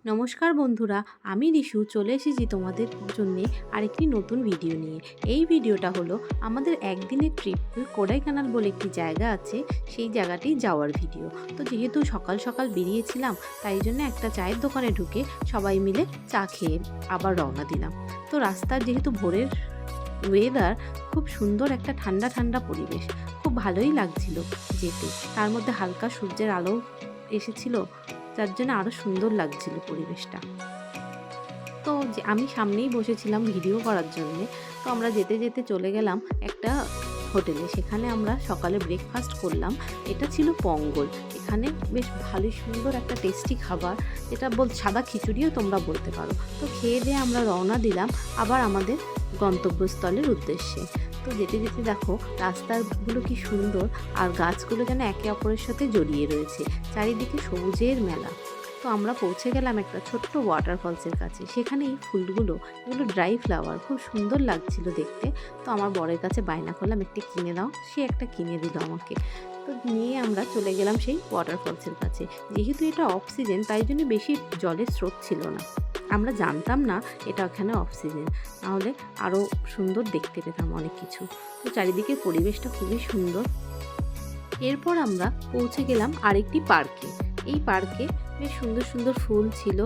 নমস্কার বন্ধুরা, আমি রিশু চলে এসেছি তোমাদের জন্যে আরেকটি নতুন ভিডিও নিয়ে। এই ভিডিওটা হলো আমাদের একদিনের ট্রিপ কোডাইকানাল বলে একটি জায়গা আছে, সেই জায়গাটি যাওয়ার ভিডিও। তো যেহেতু সকাল সকাল বেরিয়েছিলাম, তাই জন্য একটা চায়ের দোকানে ঢুকে সবাই মিলে চা খেয়ে আবার রওনা দিলাম। তো রাস্তার যেহেতু ভোরের ওয়েদার, খুব সুন্দর একটা ঠান্ডা ঠান্ডা পরিবেশ, খুব ভালোই লাগছিল যেতে। তার মধ্যে হালকা সূর্যের আলো এসেছিল, যার জন্য আরও সুন্দর লাগছিল পরিবেশটা। তো যে আমি সামনেই বসেছিলাম ভিডিও করার জন্যে। তো আমরা যেতে যেতে চলে গেলাম একটা হোটেলে। সেখানে আমরা সকালে ব্রেকফাস্ট করলাম। এটা ছিল পঙ্গল। এখানে বেশ ভালোই সুন্দর একটা টেস্টি খাবার, এটা সাদা খিচুড়িও তোমরা বলতে পারো। তো খেয়ে দিয়ে আমরা রওনা দিলাম আবার আমাদের গন্তব্যস্থলের উদ্দেশ্যে। তো যেতে যেতে দেখো রাস্তাগুলো কি সুন্দর, আর গাছগুলো যেন একে অপরের সাথে জড়িয়ে রয়েছে, চারিদিকে সবুজের মেলা। তো আমরা পৌঁছে গেলাম একটা ছোট্ট ওয়াটারফলসের কাছে। সেখানে এই ফুলগুলো, এগুলো ড্রাই ফ্লাওয়ার, খুব সুন্দর লাগছিল দেখতে। তো আমার বরের কাছে বায়না করলাম একটা কিনে দাও, সে একটা কিনে দিল আমাকে। তো নিয়ে আমরা চলে গেলাম সেই ওয়াটারফলসের কাছে। যেহেতু এটা অফ সিজন, তাই জন্য বেশি জলের স্রোত ছিল না। আমরা জানতাম না এটা ওখানে অফ সিজন, নাহলে আরও সুন্দর দেখতে পেতাম অনেক কিছু। তো চারিদিকের পরিবেশটা খুবই সুন্দর। এরপর আমরা পৌঁছে গেলাম আরেকটি পার্কে। এই পার্কে বেশ সুন্দর সুন্দর ফুল ছিল।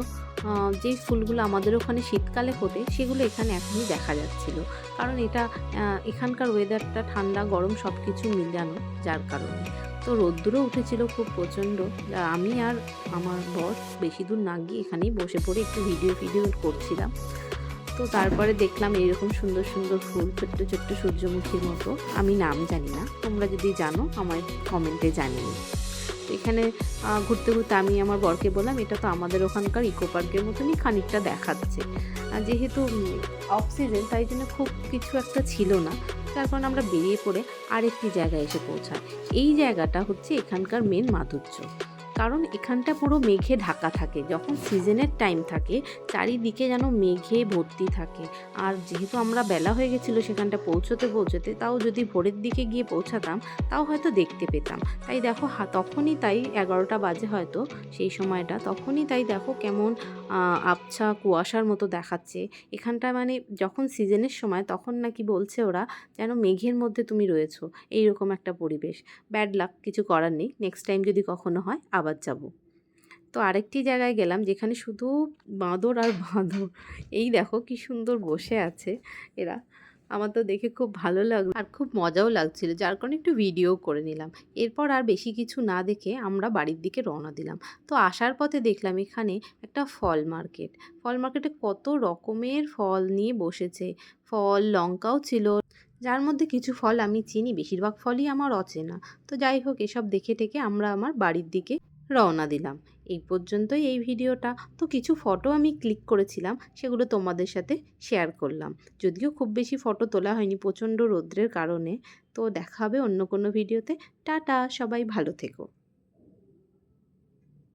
যে ফুলগুলো আমাদের ওখানে শীতকালে ফোটে, সেগুলো এখানে এখনই দেখা যাচ্ছিল। কারণ এটা এখানকার ওয়েদারটা ঠান্ডা গরম সব কিছু মিলানো, যার কারণে। তো রোদ্দুরও উঠেছিল খুব প্রচণ্ড। আমি আর আমার বর বেশি দূর না গিয়ে এখানেই বসে পড়ে একটু ভিডিও করছিলাম। তো তারপরে দেখলাম এইরকম সুন্দর সুন্দর ফুল, ছোট্ট ছোট্ট সূর্যমুখীর মতো। আমি নাম জানি না, তোমরা যদি জানো আমায় কমেন্টে জানিও। তো এখানে ঘুরতে ঘুরতে আমি আমার বরকে বললাম, এটা তো আমাদের ওখানকার ইকো পার্কের মতনই খানিকটা দেখাচ্ছে। যেহেতু অফ সিজন, তাই জন্য খুব কিছু একটা ছিল না। তার কারণে আমরা বেরিয়ে পড়ে আরেকটি জায়গায় এসে পৌঁছাই। এই জায়গাটা হচ্ছে এখানকার মেন মাধুর্য। কারণ এখানটা পুরো মেঘে ঢাকা থাকে। যখন সিজনের টাইম থাকে, চারিদিকে যেন মেঘে ভর্তি থাকে। আর যেহেতু আমরা বেলা হয়ে গেছিলো সেখানটা পৌঁছতে, তাও যদি ভোরের দিকে গিয়ে পৌঁছাতাম, তাও হয়তো দেখতে পেতাম। তাই দেখো তখনই তাই 11টা বাজে হয়তো সেই সময়টা, তখনই তাই দেখো কেমন আবছা কুয়াশার মতো দেখাচ্ছে এখানটা। মানে যখন সিজনের সময়, তখন নাকি বলছে ওরা যেন মেঘের মধ্যে তুমি রয়েছো, এইরকম একটা পরিবেশ। ব্যাড লাক, কিছু করার নেই, নেক্সট টাইম যদি কখনো হয় আবার যাব। তো আরেকটি জায়গায় গেলাম যেখানে শুধু বাঁদর আর বাঁদর। এই দেখো কি সুন্দর বসে আছে এরা। আমার তো দেখে খুব ভালো লাগলো আর খুব মজাও লাগছিল, যার কারণে একটু ভিডিও করে নিলাম। এরপর আর বেশি কিছু না দেখে আমরা বাড়ির দিকে রওনা দিলাম। তো আসার পথে দেখলাম এখানে একটা ফল মার্কেট। ফল মার্কেটে কত রকমের ফল নিয়ে বসেছে। ফল, লঙ্কাও ছিল, যার মধ্যে কিছু ফল আমি চিনি, বেশিরভাগ ফলই আমার অচেনা। তো যাই হোক, এসব দেখে টেকে আমরা আমার বাড়ির দিকে রওনা দিলাম। এই পর্যন্তই এই ভিডিওটা। তো কিছু ফটো আমি ক্লিক করেছিলাম, সেগুলো তোমাদের সাথে শেয়ার করলাম। যদিও খুব বেশি ফটো তোলা হয়নি প্রচণ্ড রৌদ্রের কারণে। তো দেখা হবে অন্য কোনো ভিডিওতে। টাটা, সবাই ভালো থেকো।